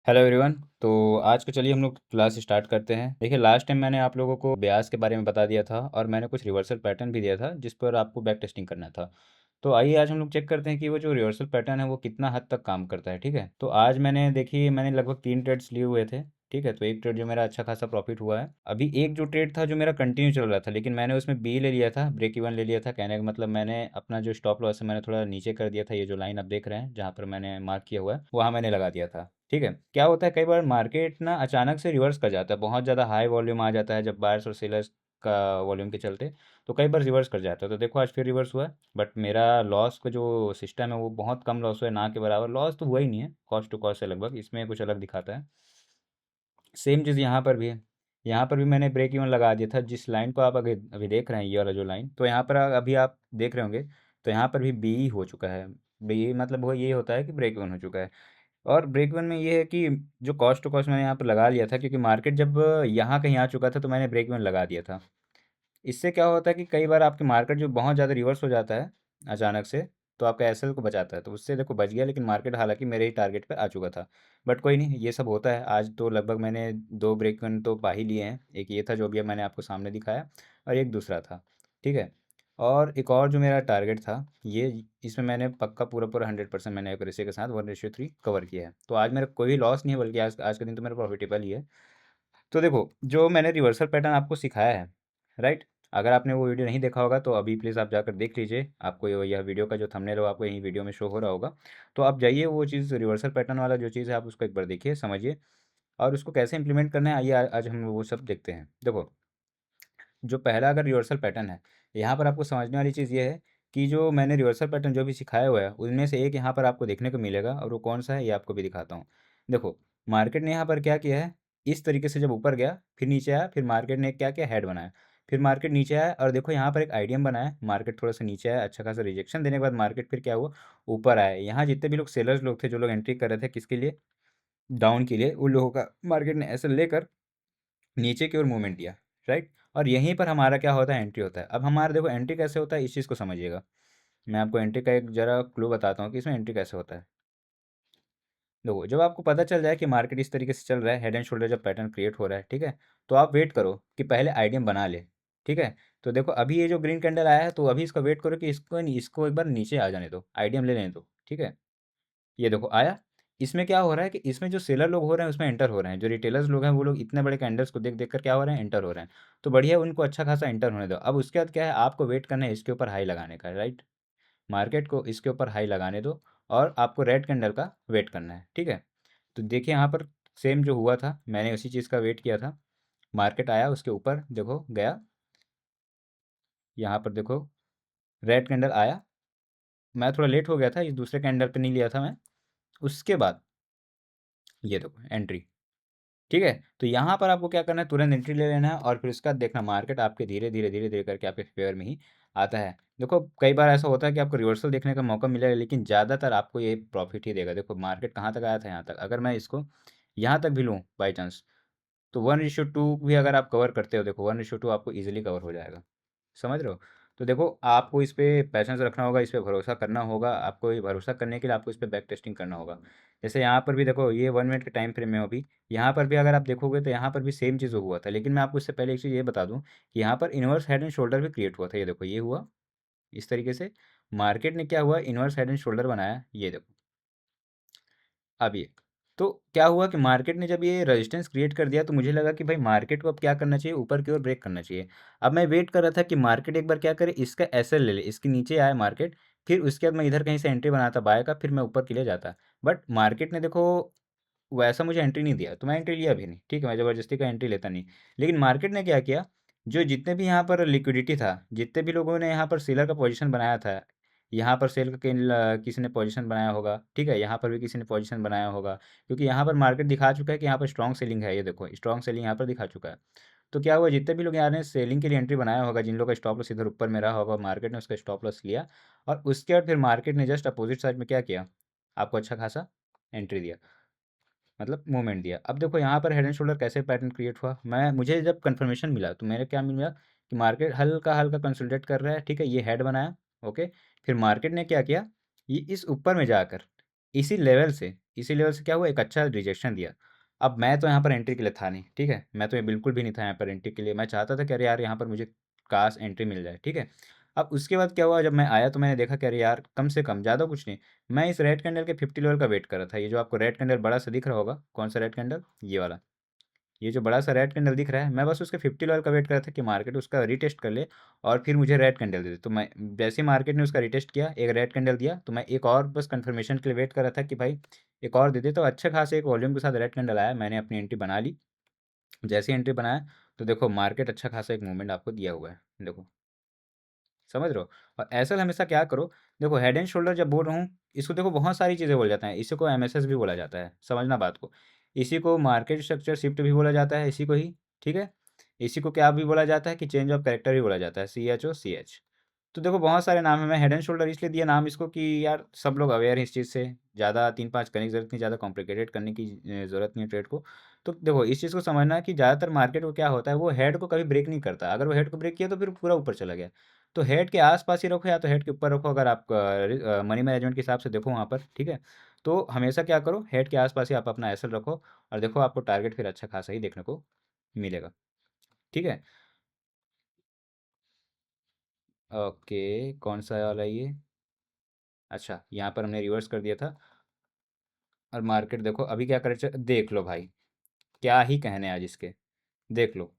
Hello everyone. तो आज को चलिए हम लोग क्लास स्टार्ट करते हैं। देखिए, लास्ट टाइम मैंने आप लोगों को ब्याज के बारे में बता दिया था और मैंने कुछ रिवर्सल पैटर्न भी दिया था जिस पर आपको बैक टेस्टिंग करना था। तो आइए आज हम लोग चेक करते हैं कि वो जो रिवर्सल पैटर्न है वो कितना हद तक काम करता है। ठीक है, तो आज मैंने लगभग 3 ट्रेड्स लिए हुए थे। ठीक है, तो एक ट्रेड जो मेरा अच्छा खासा प्रॉफिट हुआ है। अभी एक जो ट्रेड था जो मेरा कंटिन्यू चल रहा था, लेकिन मैंने उसमें बी ले लिया था, ब्रेक इवन ले लिया था। कहने का मतलब मैंने अपना जो स्टॉप लॉस है मैंने थोड़ा नीचे कर दिया था। ये जो लाइन आप देख रहे हैं जहाँ पर मैंने मार्क किया हुआ है वहाँ मैंने लगा दिया था। ठीक है, क्या होता है कई बार मार्केट ना अचानक से रिवर्स कर जाता है, बहुत ज़्यादा हाई वॉल्यूम आ जाता है जब बायर्स और सेलर्स का वॉल्यूम के चलते। तो कई बार रिवर्स कर जाता है, तो देखो आज फिर रिवर्स हुआ है। बट मेरा लॉस का जो सिस्टम है वो बहुत कम लॉस हुआ है, ना के बराबर लॉस तो हुआ ही नहीं है, कॉस्ट टू कॉस्ट है लगभग, इसमें कुछ अलग दिखाता है। सेम चीज़ यहाँ पर भी है। यहाँ पर भी मैंने ब्रेक इवन लगा दिया था, जिस लाइन को आप अभी अभी देख रहे हैं, ये वाला जो लाइन, तो यहाँ पर अभी आप देख रहे होंगे। तो यहाँ पर भी बी हो चुका है। बी मतलब वो ये होता है कि ब्रेक इवन हो चुका है। और ब्रेक इवन में ये है कि जो कॉस्ट टू कॉस्ट मैंने यहाँ पर लगा लिया था, क्योंकि मार्केट जब यहाँ कहीं आ चुका था तो मैंने ब्रेक इवन लगा दिया था। इससे क्या होता है कि कई बार आपकी मार्केट जो बहुत ज़्यादा रिवर्स हो जाता है अचानक से, तो आपका एसएल को बचाता है, तो उससे देखो बच गया, लेकिन मार्केट हालांकि मेरे ही टारगेट पे आ चुका था। बट कोई नहीं, ये सब होता है। आज तो लगभग मैंने 2 ब्रेक इवन तो पा ही लिए हैं। एक ये था जो अभी मैंने आपको सामने दिखाया, और एक दूसरा था। ठीक है, और एक और जो मेरा टारगेट था ये, इसमें मैंने पक्का पूरा पूरा 100% मैंने एक्यूरेसी के साथ 1:3 कवर किया है। तो आज मेरा कोई लॉस नहीं है, बल्कि आज आज का दिन तो मेरा प्रॉफिटेबल ही है। तो देखो, जो मैंने रिवर्सल पैटर्न आपको सिखाया है, राइट, अगर आपने वो वीडियो नहीं देखा होगा तो अभी प्लीज़ आप जाकर देख लीजिए। आपको यह वीडियो का जो थंबनेल है वो आपको यही वीडियो में शो हो रहा होगा। तो आप जाइए, वो चीज़ रिवर्सल पैटर्न वाला जो चीज़ है आप उसको एक बार देखिए, समझिए, और उसको कैसे इंप्लीमेंट करना है, आइए आज हम वो सब देखते हैं। देखो, जो पहला अगर रिवर्सल पैटर्न है, यहाँ पर आपको समझने वाली चीज़ ये है कि जो मैंने रिवर्सल पैटर्न जो भी सिखाया हुआ है उनमें से एक यहाँ पर आपको देखने को मिलेगा, और वो कौन सा है ये आपको भी दिखाता हूँ। देखो, मार्केट ने यहाँ पर क्या किया है, इस तरीके से जब ऊपर गया फिर नीचे आया, फिर मार्केट ने क्या किया, हेड बनाया, फिर मार्केट नीचे आया, और देखो यहाँ पर एक आइडियम बनाया, मार्केट थोड़ा सा नीचे आया, अच्छा खासा रिजेक्शन देने के बाद मार्केट फिर क्या हुआ, ऊपर आया। यहाँ जितने भी लोग सेलर्स लोग थे, जो लोग एंट्री कर रहे थे किसके लिए, डाउन के लिए, उन लोगों का मार्केट ने ऐसे लेकर नीचे की ओर मूवमेंट दिया, राइट। और यहीं पर हमारा क्या होता है, एंट्री होता है। अब हमारा देखो एंट्री कैसे होता है, इस चीज़ को समझिएगा। मैं आपको एंट्री का एक जरा क्लू बताता हूँ कि इसमें एंट्री कैसे होता है। देखो, जब आपको पता चल जाए कि मार्केट इस तरीके से चल रहा है, हेड एंड शोल्डर जब पैटर्न क्रिएट हो रहा है, ठीक है, तो आप वेट करो कि पहले आइडियम बना ले। ठीक है, तो देखो अभी ये जो ग्रीन कैंडल आया है, तो अभी इसका वेट करो कि इसको एक बार नीचे आ जाने दो, आइडियम ले लेने दो। ठीक है, ये देखो आया। इसमें क्या हो रहा है कि इसमें जो सेलर लोग हो रहे हैं उसमें एंटर हो रहे हैं, जो रिटेलर्स लोग हैं वो लोग इतने बड़े कैंडल्स को देख देख कर क्या हो रहे हैं, एंटर हो रहे हैं। तो बढ़िया, उनको अच्छा खासा एंटर होने दो। अब उसके बाद क्या है, आपको वेट करना है इसके ऊपर हाई लगाने का, राइट। मार्केट को इसके ऊपर हाई लगाने दो, और आपको रेड कैंडल का वेट करना है। ठीक है, तो देखिए यहाँ पर सेम जो हुआ था, मैंने उसी चीज़ का वेट किया था। मार्केट आया, उसके ऊपर देखो गया, यहाँ पर देखो रेड कैंडल आया। मैं थोड़ा लेट हो गया था, इस दूसरे कैंडल पे नहीं लिया था मैं। उसके बाद ये देखो एंट्री। ठीक है, तो यहाँ पर आपको क्या करना है, तुरंत एंट्री ले लेना है, और फिर उसका देखना मार्केट आपके धीरे धीरे धीरे धीरे करके आपके फेवर में ही आता है। देखो, कई बार ऐसा होता है कि आपको रिवर्सल देखने का मौका मिलेगा, लेकिन ज़्यादातर आपको ये प्रॉफिट ही देगा। देखो मार्केट कहाँ तक आया था, यहाँ तक। अगर मैं इसको यहाँ तक भी लूँ बाई चांस, तो 1:2 भी अगर आप कवर करते हो, देखो 1:2 आपको ईजिली कवर हो जाएगा। समझ रहे हो। तो देखो, आपको इस पे पैशंस रखना होगा, इस पे भरोसा करना होगा। आपको ये भरोसा करने के लिए आपको इस पे बैक टेस्टिंग करना होगा। जैसे यहाँ पर भी देखो, ये 1 मिनट के टाइम फ्रेम में अभी यहाँ पर भी अगर आप देखोगे तो यहाँ पर भी सेम चीज़ हुआ था। लेकिन मैं आपको इससे पहले एक चीज़ ये बता दूँ कि यहाँ पर इन्वर्स हेड एंड शोल्डर भी क्रिएट हुआ था। ये देखो, ये हुआ इस तरीके से। मार्केट ने क्या हुआ, इन्वर्स हेड एंड शोल्डर बनाया, ये देखो। अब ये, तो क्या हुआ कि मार्केट ने जब ये रेजिस्टेंस क्रिएट कर दिया, तो मुझे लगा कि भाई मार्केट को अब क्या करना चाहिए, ऊपर की ओर ब्रेक करना चाहिए। अब मैं वेट कर रहा था कि मार्केट एक बार क्या करे, इसका एसएल ले ले, इसके नीचे आए मार्केट, फिर उसके बाद मैं इधर कहीं से एंट्री बनाता बाय का, फिर मैं ऊपर के लिए जाता। बट मार्केट ने देखो वैसा मुझे एंट्री नहीं दिया, तो मैं एंट्री लिया भी नहीं। ठीक है, मैं ज़बरदस्ती का एंट्री लेता नहीं। लेकिन मार्केट ने क्या किया, जो जितने भी यहाँ पर लिक्विडिटी था, जितने भी लोगों ने यहाँ पर सेलर का पोजीशन बनाया था, यहाँ पर सेल का किसी ने पोजीशन बनाया होगा, ठीक है, यहाँ पर भी किसी ने पोजीशन बनाया होगा, क्योंकि यहाँ पर मार्केट दिखा चुका है कि यहाँ पर स्ट्रॉन्ग सेलिंग है। ये देखो, स्ट्रॉन्ग सेलिंग यहाँ पर दिखा चुका है। तो क्या हुआ, जितने भी लोग यहाँ ने सेलिंग के लिए एंट्री बनाया होगा, जिन लोगों का स्टॉप लॉस इधर ऊपर में रहा होगा, मार्केट ने उसका स्टॉप लॉस लिया, और उसके बाद फिर मार्केट ने जस्ट अपोजिट साइड में क्या किया, आपको अच्छा खासा एंट्री दिया, मतलब मूवमेंट दिया। अब देखो यहाँ पर हेड एंड शोल्डर कैसे पैटर्न क्रिएट हुआ, मैं मुझे जब कंफर्मेशन मिला तो मेरे क्या मिला कि मार्केट हल्का हल्का कंसोलिडेट कर रहा है। ठीक है, ये हेड बनाया, ओके। फिर मार्केट ने क्या किया, ये इस ऊपर में जाकर इसी लेवल से क्या हुआ, एक अच्छा रिजेक्शन दिया। अब मैं तो यहाँ पर एंट्री के लिए था नहीं, ठीक है, मैं तो ये बिल्कुल भी नहीं था यहाँ पर एंट्री के लिए। मैं चाहता था कि अरे यार यहाँ पर मुझे काश एंट्री मिल जाए, ठीक है। अब उसके बाद क्या हुआ, जब मैं आया तो मैंने देखा कि अरे यार कम से कम, ज़्यादा कुछ नहीं, मैं इस रेड कैंडल के 50 लेवल का वेट कर रहा था। ये जो आपको रेड कैंडल बड़ा सा दिख रहा होगा, कौन सा रेड कैंडल, ये वाला, ये जो बड़ा सा रेड कैंडल दिख रहा है, मैं बस उसके 50 लेवल का वेट कर रहा था कि मार्केट उसका रीटेस्ट कर ले और फिर मुझे रेड कैंडल दे दे। तो मैं, जैसे ही मार्केट ने उसका रीटेस्ट किया, एक रेड कैंडल दिया, तो मैं एक और बस कंफर्मेशन के लिए वेट कर रहा था कि भाई एक और दे दे। तो अच्छा खासा एक वॉल्यूम के साथ रेड कैंडल आया, मैंने अपनी एंट्री बना ली। जैसे एंट्री बनाया तो देखो मार्केट अच्छा खासा एक मूवमेंट आपको दिया हुआ है, देखो, समझ रहे हो। और ऐसा हमेशा क्या करो, देखो हेड एंड शोल्डर जब बोल रहा हूँ, इसको देखो बहुत सारी चीज़ें बोल जाता है, इसी को एमएसएस भी बोला जाता है, समझना बात को। इसी को मार्केट स्ट्रक्चर शिफ्ट भी बोला जाता है, इसी को ही, ठीक है। इसी को क्या भी बोला जाता है कि चेंज ऑफ कैरेक्टर भी बोला जाता है, CHO CH। तो देखो बहुत सारे नाम है, मैं हेड एंड शोल्डर इसलिए दिया नाम इसको कि यार सब लोग अवेयर हैं इस चीज़ से, ज़्यादा 3-5 करने की ज़रूरत नहीं, ज़्यादा कॉम्प्लिकेटेड करने की ज़रूरत नहीं है ट्रेड को। तो देखो इस चीज़ को समझना कि ज़्यादातर मार्केट को क्या होता है, वो हेड को कभी ब्रेक नहीं करता। अगर वो हेड को ब्रेक किया तो फिर पूरा ऊपर चला गया। तो हेड के आसपास ही रखो या तो हेड के ऊपर रखो, अगर आप मनी मैनेजमेंट के हिसाब से देखो वहाँ पर, ठीक है। तो हमेशा क्या करो, हेड के आसपास ही आप अपना एसएल रखो, और देखो आपको टारगेट फिर अच्छा खासा ही देखने को मिलेगा, ठीक है। ओके, कौन सा वाला ये, अच्छा यहाँ पर हमने रिवर्स कर दिया था। और मार्केट देखो अभी क्या करे, देख लो भाई, क्या ही कहने आज इसके, देख लो।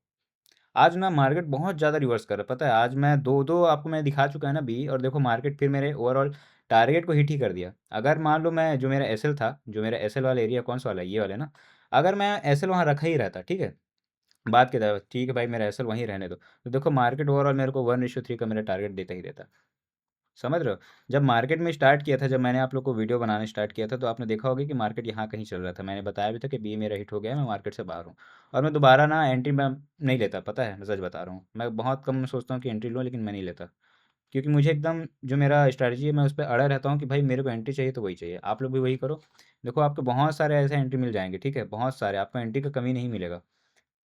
आज ना मार्केट बहुत ज़्यादा रिवर्स कर रहा है, पता है, आज मैं दो दो आपको मैं दिखा चुका है ना बी, और देखो मार्केट फिर मेरे ओवरऑल टारगेट को हिट ही कर दिया। अगर मान लो मैं, जो मेरा एसएल था, जो मेरा एसएल वाला एरिया कौन सा वाला है, ये वाला है ना, अगर मैं एसएल वहाँ रखा ही रहता, ठीक है, बात की तरह ठीक है भाई मेरा एसएल वहीं रहने दो, तो देखो मार्केट ओवरऑल मेरे को 1:3 का मेरा टारगेट देता ही देता, समझ रहे हो। जब मार्केट में स्टार्ट किया था, जब मैंने आप लोग को वीडियो बनाने स्टार्ट किया था, तो आपने देखा होगा कि मार्केट यहाँ कहीं चल रहा था, मैंने बताया भी था कि बी मेरा हिट हो गया है, मैं मार्केट से बाहर हूँ। और मैं दोबारा ना एंट्री मैं नहीं लेता, पता है, मैं सच बता रहा हूँ, मैं बहुत कम सोचता हूँ कि एंट्री लूँ, लेकिन मैं नहीं लेता। क्योंकि मुझे एकदम, जो मेरा स्ट्रैटेजी है मैं उस पर अड़ा रहता हूँ कि भाई मेरे को एंट्री चाहिए तो वही चाहिए, आप लोग भी वही करो। देखो आपको बहुत सारे ऐसे एंट्री मिल जाएंगे, ठीक है, बहुत सारे, आपको एंट्री का कमी नहीं मिलेगा।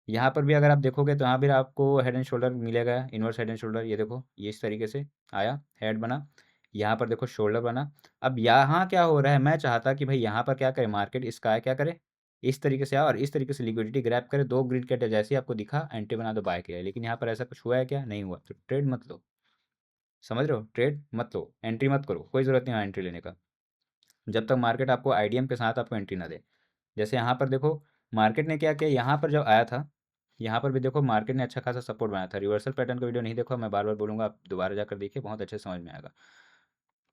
यहाँ पर भी अगर आप देखोगे तो यहाँ भी आपको हेड एंड शोल्डर मिलेगा, इन्वर्स हेड एंड शोल्डर, ये देखो ये इस तरीके से आया, हेड बना, यहाँ पर देखो शोल्डर बना। अब यहाँ क्या हो रहा है, मैं चाहता कि भाई यहाँ पर क्या करे मार्केट, इसका क्या करे, इस तरीके से और इस तरीके से लिक्विडिटी ग्रैब करे, दो ग्रीन कैंडल जैसे ही आपको दिखा एंट्री बना दो बाय किया, लेकिन यहाँ पर ऐसा कुछ हुआ है क्या, नहीं हुआ, तो ट्रेड मत लो, समझ रहे हो, ट्रेड मत लो, एंट्री मत करो, कोई ज़रूरत नहीं है एंट्री लेने का, जब तक मार्केट आपको आईडीएम के साथ आपको एंट्री ना दे। जैसे यहाँ पर देखो मार्केट ने क्या किया, यहाँ पर जब आया था, यहाँ पर भी देखो मार्केट ने अच्छा खासा सपोर्ट बनाया था। रिवर्सल पैटर्न का वीडियो नहीं देखो, मैं बार बार बोलूँगा, आप दोबारा जाकर देखिए, बहुत अच्छे समझ में आएगा।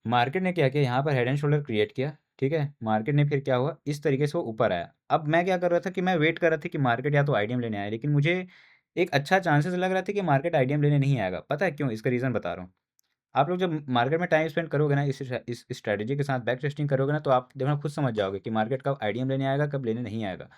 मार्केट ने क्या किया, यहाँ पर हेड एंड शोल्डर क्रिएट किया, ठीक है, मार्केट ने फिर क्या हुआ, इस तरीके से वो ऊपर आया। अब मैं क्या कर रहा था कि मैं वेट कर रहा था कि मार्केट या तो आईडीएम लेने आए, लेकिन मुझे एक अच्छा चांसेस लग रहा था कि मार्केट आईडीएम लेने नहीं आएगा। पता है क्यों, इसका रीज़न बता रहा हूँ। आप लोग जब मार्केट में टाइम स्पेंड करोगे ना, इस स्ट्रैटेजी के साथ बैक टेस्टिंग करोगे ना, तो आप देखना खुद समझ जाओगे कि मार्केट कब आईडीएम लेने आएगा, कब लेने नहीं आएगा।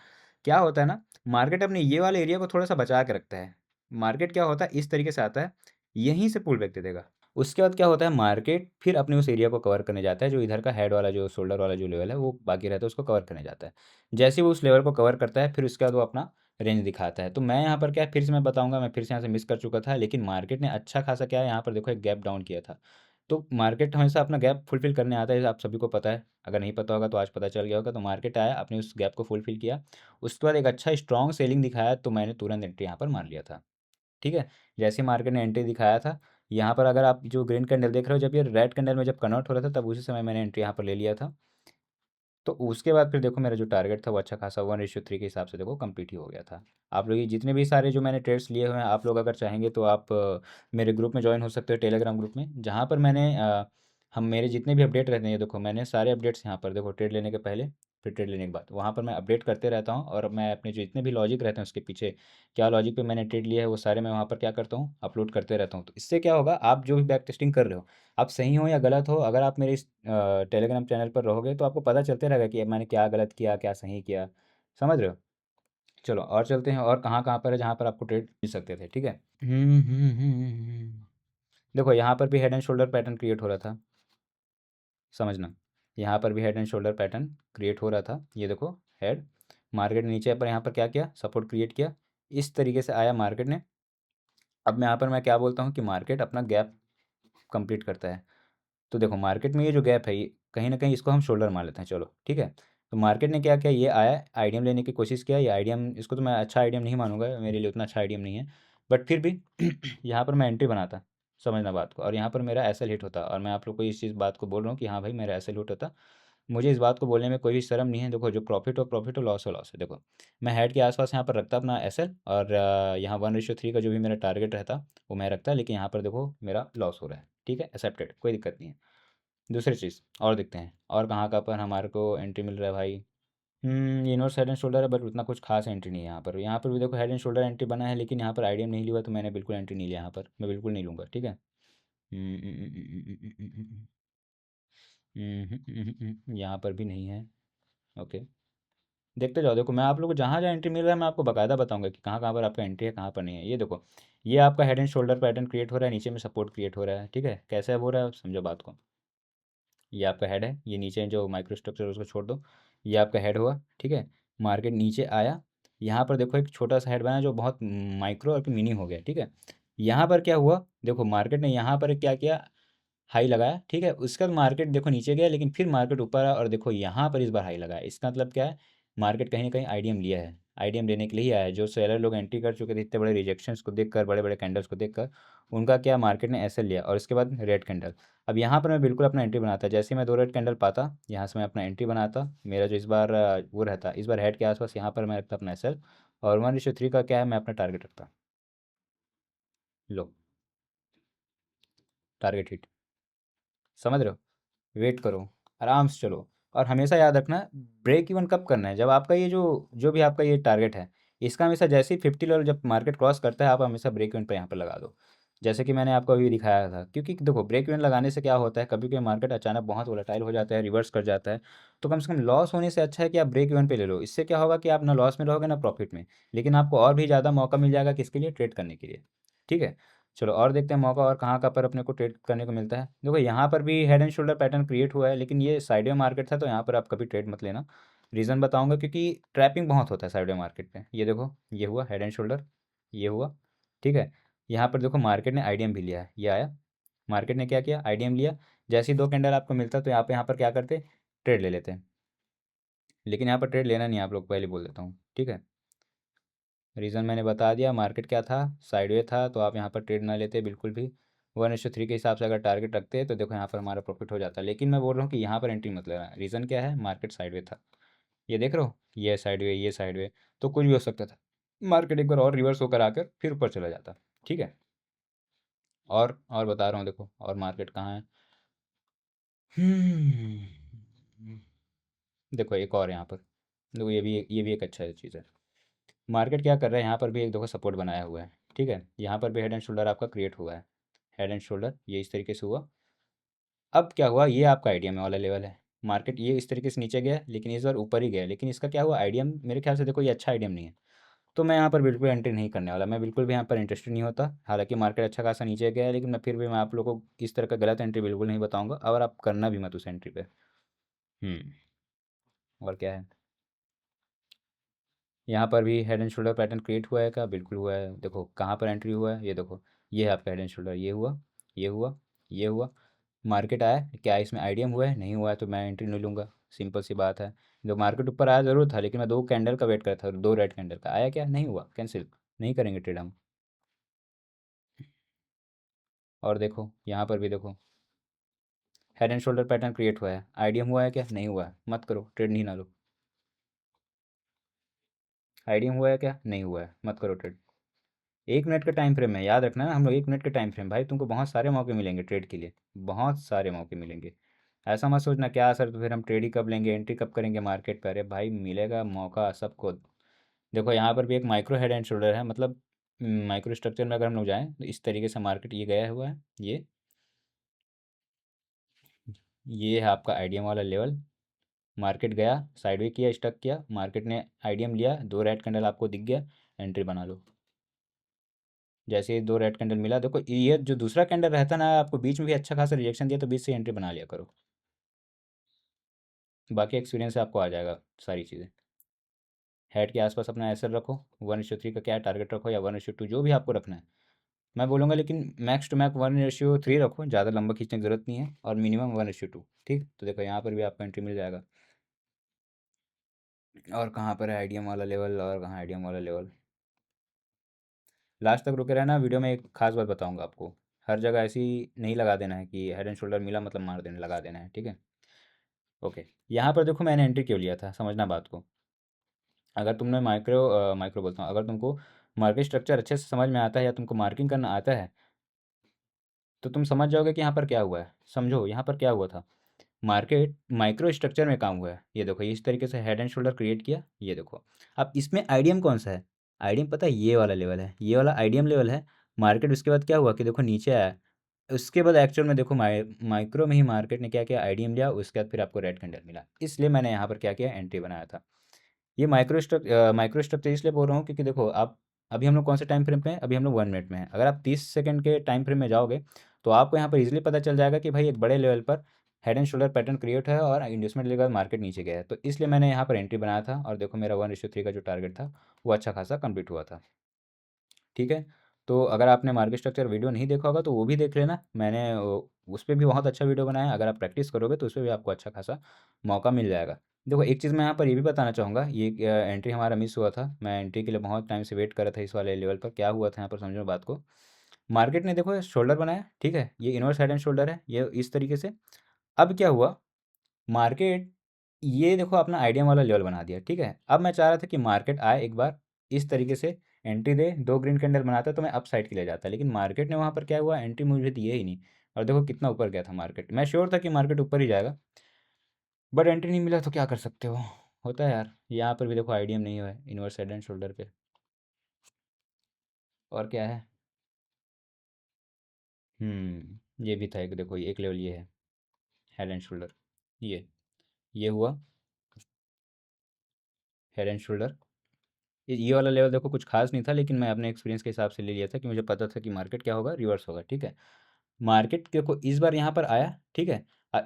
क्या होता है ना, मार्केट अपने ये वाले एरिया को थोड़ा सा बचा के रखता है। मार्केट क्या होता है, इस तरीके से आता है, यहीं से पुल बैक दे देगा। उसके बाद क्या होता है, मार्केट फिर अपने उस एरिया को कवर करने जाता है, जो इधर का हेड वाला जो शोल्डर वाला जो लेवल है वो बाकी रहता है, उसको कवर करने जाता है। जैसे ही वो उस लेवल को कवर करता है, फिर उसके बाद वो अपना रेंज दिखाता है। तो मैं यहाँ पर क्या, फिर से मैं बताऊंगा, मैं फिर से यहाँ से मिस कर चुका था, लेकिन मार्केट ने अच्छा खासा क्या है, यहाँ पर देखो एक गैप डाउन किया था। तो मार्केट हमेशा अपना गैप फुलफिल करने आता है, आप सभी को पता है, अगर नहीं पता होगा तो आज पता चल गया होगा। तो मार्केट आया, अपने उस गैप को फुलफिल किया, उसके बाद एक अच्छा स्ट्रॉन्ग सेलिंग दिखाया, तो मैंने तुरंत एंट्री यहाँ पर मार लिया था, ठीक है। जैसे मार्केट ने एंट्री दिखाया था, यहाँ पर अगर आप जो ग्रीन कैंडल देख रहे हो, जब ये रेड कैंडल में जब कन्वर्ट हो रहा था, तब उसी समय मैंने एंट्री यहाँ पर ले लिया था। तो उसके बाद फिर देखो मेरा जो टारगेट था वो अच्छा खासा 1:3 के हिसाब से देखो कंप्लीट ही हो गया था। आप लोग ये जितने भी सारे जो मैंने ट्रेड्स लिए हुए हैं, आप लोग अगर चाहेंगे तो आप मेरे ग्रुप में ज्वाइन हो सकते हो, टेलीग्राम ग्रुप में, जहाँ पर मैंने हम मेरे जितने भी अपडेट रहते हैं, देखो मैंने सारे अपडेट्स यहाँ पर देखो, ट्रेड लेने के पहले फिर ट्रेड लेने के बाद, वहाँ पर मैं अपडेट करते रहता हूँ, और मैं अपने जो जितने भी लॉजिक रहते हैं उसके पीछे क्या लॉजिक पे मैंने ट्रेड लिया है, वो सारे मैं वहाँ पर क्या करता हूँ, अपलोड करते रहता हूँ। तो इससे क्या होगा, आप जो भी बैक टेस्टिंग कर रहे हो, आप सही हो या गलत हो, अगर आप मेरे इस टेलीग्राम चैनल पर रहोगे तो आपको पता चलते रहेगा कि मैंने क्या गलत किया, क्या सही किया, समझ रहे हो। चलो और चलते हैं, और कहाँ कहाँ पर है जहाँ पर आपको ट्रेड मिल सकते थे, ठीक है। देखो यहाँ पर भी head and shoulder pattern create हो रहा था, समझना, यहाँ पर भी head and shoulder pattern create हो रहा था, ये देखो हेड, मार्केट ने नीचे पर यहाँ पर क्या किया, सपोर्ट क्रिएट किया, इस तरीके से आया मार्केट ने। अब मैं यहाँ पर मैं क्या बोलता हूँ कि मार्केट अपना गैप कंप्लीट करता है। तो देखो मार्केट में ये जो गैप है, ये कहीं ना कहीं इसको हम शोल्डर मान लेते हैं, चलो ठीक है। तो मार्केट ने क्या किया, ये आया आईडीएम लेने की कोशिश किया, ये आईडीएम, इसको तो मैं अच्छा आईडीएम नहीं मानूंगा, मेरे लिए उतना अच्छा आईडीएम नहीं है, बट फिर भी यहाँ पर मैं एंट्री बनाता, समझना बात को, और यहाँ पर मेरा एसएल हिट होता, और मैं आप लोग को इस चीज़ बात को बोल रहा हूँ कि हाँ भाई मेरा एसएल हिट होता। मुझे इस बात को बोलने में कोई भी शर्म नहीं है, देखो जो प्रॉफिट हो, लॉस हो लॉस है। देखो मैं हेड के आसपास यहाँ पर रखता अपना एसएल, और यहाँ 1:3 का जो भी मेरा टारगेट रहता वो मैं रखता, लेकिन यहाँ पर देखो मेरा लॉस हो रहा है, ठीक है, एक्सेप्टेड, कोई दिक्कत नहीं है। दूसरी चीज़ और देखते हैं, और कहाँ का पर हमारे को एंट्री मिल रहा है भाई। यूनिवर्स हेड एंड शोल्डर है, बट उतना कुछ खास एंट्री नहीं है यहाँ पर। यहाँ पर भी देखो हेड एंड शोल्डर एंट्री बना है, लेकिन यहाँ पर आईडीएम नहीं लिया, तो मैंने बिल्कुल एंट्री नहीं लिया यहाँ पर, मैं बिल्कुल नहीं लूँगा, ठीक है। यहाँ पर भी नहीं है। ओके, देखते जाओ, देखो मैं आप लोगों को जहाँ जहाँ एंट्री मिल रहा है मैं आपको बकायदा बताऊंगा कि कहाँ कहाँ पर आपका एंट्री है, कहाँ पर नहीं है। ये देखो, ये आपका head and shoulder pattern create हो रहा है, नीचे में सपोर्ट क्रिएट हो रहा है, ठीक है। कैसे अब हो रहा है समझो बात को। ये आपका हेड है, ये नीचे जो माइक्रो स्ट्रक्चर उसको छोड़ दो, ये आपका हेड हुआ, ठीक है। मार्केट नीचे आया, यहाँ पर देखो एक छोटा सा हेड बना जो बहुत माइक्रो और मिनी हो गया, ठीक है। यहाँ पर क्या हुआ, देखो मार्केट ने यहाँ पर क्या किया, हाई लगाया, ठीक है। उसके बाद मार्केट देखो नीचे गया, लेकिन फिर मार्केट ऊपर आया, और देखो यहाँ पर इस बार हाई लगाया। इसका मतलब क्या है, मार्केट कहीं ना कहीं आईडीएम लिया है, आईडीएम लेने के लिए ही आया है। जो सेलर लोग एंट्री कर चुके थे इतने बड़े रिजेक्शंस को देखकर, बड़े बड़े कैंडल्स को देखकर, उनका क्या, मार्केट ने ऐसे लिया, और उसके बाद रेड कैंडल। अब यहाँ पर मैं बिल्कुल अपना एंट्री बनाता, जैसे ही मैं 2 रेड कैंडल पाता यहाँ से मैं अपना एंट्री बनाता। मेरा जो इस बार वो रहता, इस बार हेड के आसपास यहाँ पर मैं रखता अपना एसएल, और 1:3 का क्या है, मैं अपना टारगेट रखता। लो, टारगेट हिट, समझ रहे हो। वेट करो, आराम से चलो, और हमेशा याद रखना ब्रेक इवन कब करना है, जब आपका ये जो जो भी आपका ये टारगेट है, इसका हमेशा जैसे ही 50 लेवल जब मार्केट क्रॉस करता है, आप हमेशा ब्रेक इवन पे यहाँ पर लगा दो। जैसे कि मैंने आपको अभी दिखाया था, क्योंकि देखो ब्रेक इवन लगाने से क्या होता है, कभी कभी मार्केट अचानक बहुत वोलेटाइल हो जाता है, रिवर्स कर जाता है, तो कम से कम लॉस होने से अच्छा है कि आप ब्रेक इवन पे ले लो। इससे क्या होगा कि आप ना लॉस में रहोगे ना प्रॉफिट में, लेकिन आपको और भी ज़्यादा मौका मिल जाएगा किसके लिए, ट्रेड करने के लिए, ठीक है। चलो और देखते हैं मौका और कहाँ पर अपने को ट्रेड करने को मिलता है। देखो यहाँ पर भी head and shoulder pattern create हुआ है, लेकिन ये साइडवे मार्केट था, तो यहाँ पर आप कभी ट्रेड मत लेना। रीज़न बताऊंगा, क्योंकि ट्रैपिंग बहुत होता है साइडवे मार्केट पे। ये देखो, ये हुआ हेड एंड शोल्डर, ये हुआ, ठीक है। यहाँ पर देखो मार्केट ने आईडीएम भी लिया है, ये आया, मार्केट ने क्या किया, आईडीएम लिया। जैसे ही 2 कैंडल आपको मिलता तो यहाँ पर क्या करते, ट्रेड ले लेते हैं। लेकिन यहाँ पर ट्रेड लेना नहीं है, आप लोग पहले बोल देता हूँ, ठीक है। रीज़न मैंने बता दिया, मार्केट क्या था, साइडवे था, तो आप यहाँ पर ट्रेड ना लेते बिल्कुल भी। 1:3 के हिसाब से अगर टारगेट रखते हैं तो देखो यहाँ पर हमारा प्रॉफिट हो जाता है, लेकिन मैं बोल रहा हूँ कि यहाँ पर एंट्री मत लेना। रीज़न क्या है, मार्केट साइडवे था, ये देख रहे हो, ये साइडवे, ये साइडवे, तो कुछ भी हो सकता था। मार्केट एक बार और रिवर्स होकर आकर फिर ऊपर चला जाता, ठीक है। और बता रहा हूँ, देखो और मार्केट कहाँ है। हम्म, देखो एक और यहाँ पर, देखो ये भी एक अच्छा चीज़ है। मार्केट क्या कर रहा है, यहाँ पर भी एक देखो सपोर्ट बनाया हुआ है, ठीक है। यहाँ पर भी हेड एंड शोल्डर आपका क्रिएट हुआ है, हेड एंड शोल्डर ये इस तरीके से हुआ। अब क्या हुआ, ये आपका आईडीएम वाला लेवल है। मार्केट ये इस तरीके से नीचे गया, लेकिन इस बार ऊपर ही गया, लेकिन इसका क्या हुआ, आईडीएम मेरे ख्याल से देखो ये अच्छा आईडीएम नहीं है, तो मैं यहाँ पर बिल्कुल एंट्री नहीं करने वाला, मैं बिल्कुल भी यहाँ पर इंटरेस्टेड नहीं होता। हालांकि मार्केट अच्छा खासा नीचे गया है, लेकिन मैं फिर भी मैं आप लोगों को इस तरह का गलत एंट्री बिल्कुल नहीं बताऊंगा, और आप करना भी मत उस एंट्री पे। हम्म और क्या है, यहाँ पर भी head and shoulder pattern create हुआ है क्या, बिल्कुल हुआ है। देखो कहाँ पर एंट्री हुआ है, ये देखो, ये है आपका हेड एंड शोल्डर, ये हुआ, ये हुआ, ये हुआ। मार्केट आया क्या, इसमें आईडीएम हुआ है, नहीं हुआ है, तो मैं एंट्री नहीं लूँगा, सिंपल सी बात है। जो मार्केट ऊपर आया ज़रूर था, लेकिन मैं 2 कैंडल का वेट कर था, 2 रेड कैंडल का, आया क्या, नहीं हुआ, कैंसिल, नहीं करेंगे ट्रेड हम। और देखो यहाँ पर भी देखो, head and shoulder pattern create हुआ है, आईडीएम हुआ है क्या, नहीं हुआ है, मत करो ट्रेड, नहीं ना लो। आईडीएम हुआ है क्या, नहीं हुआ है, मत करो ट्रेड। 1 मिनट का टाइम फ्रेम है, याद रखना ना, हम लोग 1 मिनट का टाइम फ्रेम, भाई तुमको बहुत सारे मौके मिलेंगे ट्रेड के लिए, बहुत सारे मौके मिलेंगे। ऐसा मत सोचना क्या सर, तो फिर हम ट्रेड ही कब लेंगे, एंट्री कब करेंगे मार्केट पर, अरे भाई मिलेगा मौका सबको। देखो यहाँ पर भी एक माइक्रो हेड एंड शोल्डर है, मतलब माइक्रो स्ट्रक्चर में अगर हम लोग जाएँ तो इस तरीके से मार्केट ये गया हुआ है, ये है आपका आईडीएम वाला लेवल। मार्केट गया, साइडवे किया, स्टक किया, मार्केट ने आईडीएम लिया, 2 रेड कैंडल आपको दिख गया, एंट्री बना लो। जैसे ही 2 रेड कैंडल मिला, देखो ये जो दूसरा कैंडल रहता ना, आपको बीच में भी अच्छा खासा रिजेक्शन दिया, तो बीच से एंट्री बना लिया करो। बाकी एक्सपीरियंस से आपको आ जाएगा सारी चीज़ें। हेड के आसपास अपना एसएल रखो, 1:3 का क्या टारगेट रखो, या 1:2, जो भी आपको रखना है, मैं बोलूँगा लेकिन मैक्स टू मैक्स 1:3 रखो, ज़्यादा लंबा खींचने की ज़रूरत नहीं है, और मिनिमम 1:2। ठीक, तो देखो यहाँ पर भी आपको एंट्री मिल जाएगा। और कहाँ पर है आईडीएम वाला लेवल, और कहाँ आईडीएम वाला लेवल। लास्ट तक रुके रहना, वीडियो में एक खास बात बताऊंगा आपको। हर जगह ऐसी नहीं लगा देना है कि हेड एंड शोल्डर मिला मतलब मार देना, लगा देना है, ठीक है। ओके, यहाँ पर देखो मैंने एंट्री क्यों लिया था, समझना बात को। अगर तुमने माइक्रो बोलता हूँ, अगर तुमको मार्केट स्ट्रक्चर अच्छे से समझ में आता है या तुमको मार्किंग करना आता है, तो तुम समझ जाओगे कि यहाँ पर क्या हुआ है। समझो यहाँ पर क्या हुआ था। मार्केट माइक्रो स्ट्रक्चर में काम हुआ है। ये देखो, इस तरीके से हेड एंड शोल्डर क्रिएट किया, ये देखो। अब इसमें आईडीएम कौन सा है? आईडीएम पता है, ये वाला लेवल है, ये वाला आईडीएम लेवल है। मार्केट उसके बाद क्या हुआ कि देखो नीचे आया। उसके बाद एक्चुअल में देखो माइक्रो में ही मार्केट ने क्या किया, आईडीएम लिया, उसके बाद फिर आपको रेड कैंडल मिला, इसलिए मैंने यहाँ पर क्या किया, एंट्री बनाया था। ये माइक्रो स्ट्रक्चर इसलिए बोल रहा हूँ क्योंकि देखो आप, अभी हम लोग कौन से टाइम फ्रेम पे हैं, अभी हम लोग 1 मिनट में हैं। अगर आप 30 सेकंड के टाइम फ्रेम में जाओगे, तो आपको यहाँ पर इजीली पता चल जाएगा कि भाई एक बड़े लेवल पर head and shoulder pattern create है और इंड्यूसमेंट लेवल मार्केट नीचे गया है। तो इसलिए मैंने यहाँ पर एंट्री बनाया था, और देखो मेरा 1:3 का जो टारगेट था वो अच्छा खासा कंप्लीट हुआ था। ठीक है। तो अगर आपने मार्केट स्ट्रक्चर वीडियो नहीं देखा होगा तो वो भी देख लेना, मैंने उस पर भी बहुत अच्छा वीडियो बनाया है। अगर आप प्रैक्टिस करोगे तो उस पर भी आपको अच्छा खासा मौका मिल जाएगा। देखो एक चीज़ मैं यहाँ पर ये भी बताना चाहूँगा, ये एंट्री हमारा मिस हुआ था। मैं एंट्री के लिए बहुत टाइम से वेट कर रहा था इस वाले लेवल पर। क्या हुआ था यहाँ पर, समझो बात को। मार्केट ने देखो शोल्डर बनाया, ठीक है, ये इनवर्स हेड एंड शोल्डर है, ये इस तरीके से। अब क्या हुआ, मार्केट ये देखो अपना आइडियम वाला लेवल बना दिया, ठीक है। अब मैं चाह रहा था कि मार्केट आए एक बार इस तरीके से, एंट्री दे, दो ग्रीन कैंडल बनाता तो मैं अप साइड के लिए जाता, लेकिन मार्केट ने वहाँ पर क्या हुआ, एंट्री मुझे दिए ही नहीं। और देखो कितना ऊपर गया था मार्केट, मैं श्योर था कि मार्केट ऊपर ही जाएगा, बट एंट्री नहीं मिला, तो क्या कर सकते हो, होता है यार। यहाँ पर भी देखो आइडियम नहीं हुआ है इनवर्स हेड एंड शोल्डर पे। और क्या है, ये भी था एक, देखो एक लेवल ये है, हेड एंड शोल्डर, ये हुआ हेड एंड शोल्डर। ये वाला लेवल देखो कुछ खास नहीं था, लेकिन मैं अपने एक्सपीरियंस के हिसाब से ले लिया था कि मुझे पता था कि मार्केट क्या होगा, रिवर्स होगा, ठीक है। मार्केट देखो इस बार यहाँ पर आया, ठीक है।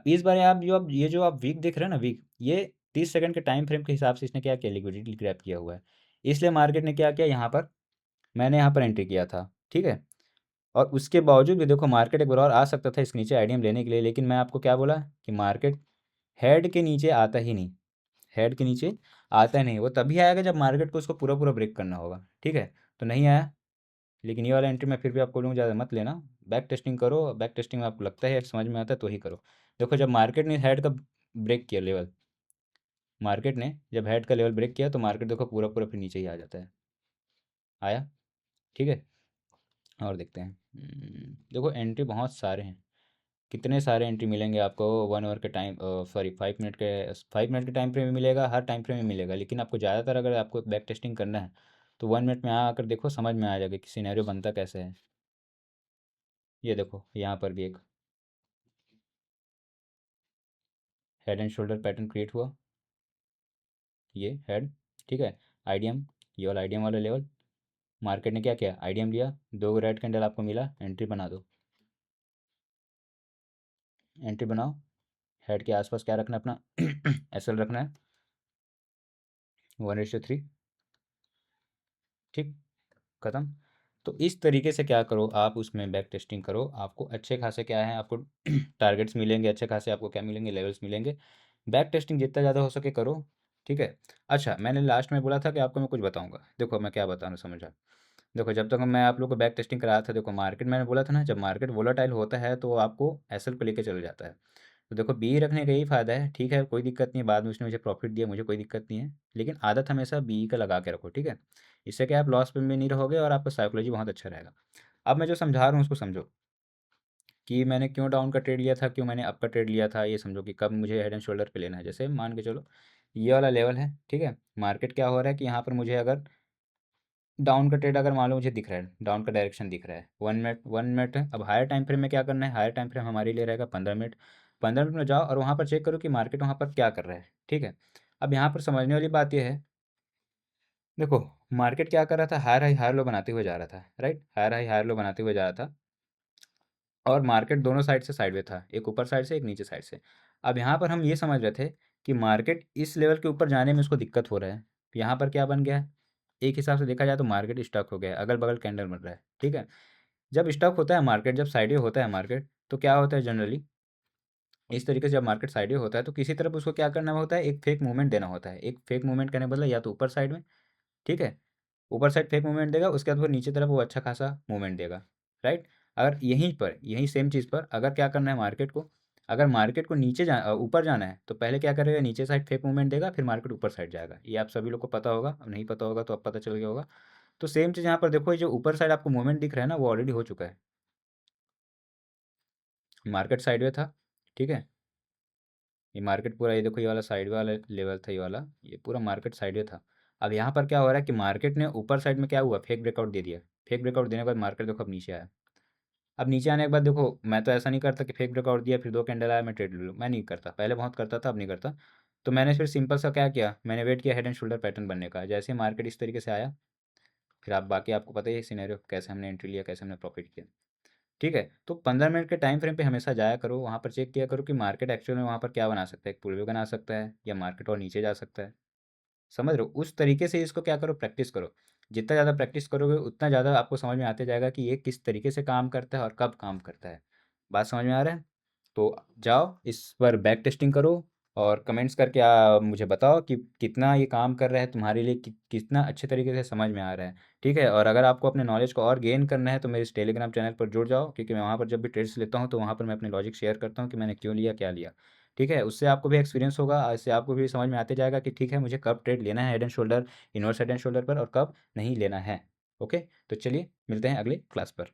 इस बार आप ये जो आप वीक देख रहे हैं ना, वीक, ये 30 सेकंड के टाइम फ्रेम के हिसाब से इसने क्या किया, लिक्विडिटी ग्रैब किया हुआ है। इसलिए मार्केट ने क्या किया यहाँ पर, मैंने यहाँ पर एंट्री किया था, ठीक है। और उसके बावजूद भी देखो मार्केट एक बार और आ सकता था इसके नीचे आईडीएम लेने के लिए, लेकिन मैं आपको क्या बोला कि मार्केट हेड के नीचे आता ही नहीं, हेड के नीचे आता नहीं। वो तभी आएगा जब मार्केट को उसको पूरा पूरा ब्रेक करना होगा, ठीक है। तो नहीं आया, लेकिन ये वाला एंट्री मैं फिर भी आपको बोलूँगा ज़्यादा मत लेना। बैक टेस्टिंग करो, बैक टेस्टिंग में आपको लगता है समझ में आता है तो ही करो। देखो जब मार्केट ने हेड का ब्रेक किया लेवल, मार्केट ने जब हेड का लेवल ब्रेक किया तो मार्केट देखो पूरा पूरा फिर नीचे ही आ जाता है, आया, ठीक है। और देखते हैं, देखो एंट्री बहुत सारे हैं, कितने सारे एंट्री मिलेंगे आपको। 1 आवर के टाइम, सॉरी 5 मिनट के टाइम फ्रेम में मिलेगा, हर टाइम फ्रेम में मिलेगा, लेकिन आपको ज़्यादातर अगर आपको बैक टेस्टिंग करना है तो 1 मिनट में आकर देखो, समझ में आ जाएगा कि सिनेरियो बनता कैसे है। ये देखो यहाँ पर भी एक head and shoulder pattern create हुआ, ये हेड, ठीक है। आईडीएम, ये वाला आईडीएम वाला लेवल, मार्केट ने क्या किया, आईडीएम लिया, दो रेड कैंडल आपको मिला, एंट्री बना दो, एंट्री बनाओ। हेड के आसपास क्या रखना है अपना, एसएल रखना है 1:3, ठीक, ख़त्म। तो इस तरीके से क्या करो आप, उसमें बैक टेस्टिंग करो, आपको अच्छे खासे क्या है, आपको टारगेट्स मिलेंगे, अच्छे खासे आपको क्या मिलेंगे, लेवल्स मिलेंगे। बैक टेस्टिंग जितना ज़्यादा हो सके करो, ठीक है। अच्छा, मैंने लास्ट में बोला था कि आपको मैं कुछ बताऊंगा, देखो मैं क्या बताना समझा। देखो जब तक मैं आप लोग को बैक टेस्टिंग कराया था, देखो मार्केट मैंने बोला था ना, जब मार्केट वोलाटाइल होता है तो आपको एसएल को लेकर चल जाता है। तो देखो बी रखने का यही फ़ायदा है, ठीक है, कोई दिक्कत नहीं है, बाद में उसने मुझे प्रॉफिट दिया, मुझे कोई दिक्कत नहीं है, लेकिन आदत हमेशा बी का लगा के रखो, ठीक है। इससे क्या आप लॉस पे भी नहीं रहोगे और आपका साइकोलॉजी बहुत अच्छा रहेगा। अब मैं जो समझा रहा हूँ उसको समझो, कि मैंने क्यों डाउन का ट्रेड लिया था, क्यों मैंने अप का ट्रेड लिया था, ये समझो कि कब मुझे हेड एंड शोल्डर पे लेना है। जैसे मान के चलो ये वाला लेवल है, ठीक है। मार्केट क्या हो रहा है कि यहाँ पर मुझे अगर डाउन का ट्रेड अगर मान लो मुझे दिख रहा है, डाउन का डायरेक्शन दिख रहा है, 1 मिनट है। अब हायर टाइम फ्रेम में क्या करना है, हायर टाइम फ्रेम हमारे लिए रहेगा 15 मिनट। 15 मिनट में जाओ और वहाँ पर चेक करो कि मार्केट वहाँ पर क्या कर रहा है, ठीक है। अब यहाँ पर समझने वाली बात यह है, देखो मार्केट क्या कर रहा था, हायर हाई हायर लो बनाते हुए जा रहा था, right, higher high higher low बनाते हुए जा रहा था। और मार्केट दोनों साइड से साइडवे था, एक ऊपर साइड से एक नीचे साइड से। अब यहाँ पर हम ये समझ रहे थे कि मार्केट इस लेवल के ऊपर जाने में उसको दिक्कत हो रहा है। यहाँ पर क्या बन गया है, एक हिसाब से देखा जाए तो मार्केट स्टक हो गया है, अगल बगल कैंडल बन रहा है, ठीक है। जब स्टॉक होता है मार्केट, जब साइडवे होता है मार्केट, तो क्या होता है जनरली, इस तरीके से जब मार्केट साइडवे होता है तो किसी तरफ उसको क्या करना होता है, एक फेक मूवमेंट देना होता है। एक फेक मूवमेंट करने बदला या तो ऊपर साइड में, ठीक है, ऊपर साइड फेक मूवमेंट देगा, उसके बाद वो नीचे तरफ वो अच्छा खासा मूवमेंट देगा, राइट। अगर यहीं पर, यही सेम चीज़ पर अगर क्या करना है मार्केट को, अगर मार्केट को ऊपर जाना है तो पहले क्या करेगा, नीचे साइड फेक मूवमेंट देगा, फिर मार्केट ऊपर साइड जाएगा। ये आप सभी लोग को पता होगा, अब नहीं पता होगा तो अब पता चल गया होगा। तो सेम चीज़ यहाँ पर देखो, ये जो ऊपर साइड आपको मूवमेंट दिख रहा है ना, वो ऑलरेडी हो चुका है। मार्केट साइडवे था, ठीक है, ये मार्केट पूरा, ये देखो ये वाला साइड वाला लेवल था, ये वाला, ये पूरा मार्केट साइडवे था। अब यहाँ पर क्या हो रहा है कि मार्केट ने ऊपर साइड में क्या हुआ, फेक ब्रेकआउट दे दिया। फेक ब्रेकआउट देने के बाद मार्केट देखो अब नीचे आया। अब नीचे आने के बाद देखो, मैं तो ऐसा नहीं करता कि फेक ब्रेकआउट दिया फिर 2 कैंडल आया मैं ट्रेड ले लूँ, मैं नहीं करता। पहले बहुत करता था, अब नहीं करता। तो मैंने फिर सिंपल सा क्या किया, मैंने वेट किया हेड एंड शोल्डर पैटर्न बनने का। जैसे मार्केट इस तरीके से आया, फिर आप बाकी आपको पता ही है सिनेरियो, कैसे हमने एंट्री लिया, कैसे हमने प्रॉफिट किया, ठीक है। तो 15 मिनट के टाइम फ्रेम पे हमेशा जाया करो, वहाँ पर चेक किया करो कि मार्केट एक्चुअल में वहाँ पर क्या बना सकता है, एक पुल भी बना सकता है या मार्केट और नीचे जा सकता है। समझ रहे हो, उस तरीके से इसको क्या करो, प्रैक्टिस करो। जितना ज़्यादा प्रैक्टिस करोगे उतना ज़्यादा आपको समझ में आते जाएगा कि ये किस तरीके से काम करता है और कब काम करता है। बात समझ में आ रहा है? तो जाओ इस पर बैक टेस्टिंग करो और कमेंट्स करके मुझे बताओ कि कितना ये काम कर रहा है तुम्हारे लिए, कितना अच्छे तरीके से समझ में आ रहा है, ठीक है। और अगर आपको अपने नॉलेज को और गेन करना है तो मेरे इस टेलीग्राम चैनल पर जुड़ जाओ, क्योंकि मैं वहाँ पर जब भी ट्रेड्स लेता हूँ तो वहाँ पर मैं अपने लॉजिक शेयर करता हूँ कि मैंने क्यों लिया, क्या लिया, ठीक है। उससे आपको भी एक्सपीरियंस होगा, इससे आपको भी समझ में आते जाएगा कि ठीक है मुझे कब ट्रेड लेना है head and shoulder, inverse head and shoulder पर, और कब नहीं लेना है। ओके, तो चलिए मिलते हैं अगले क्लास पर।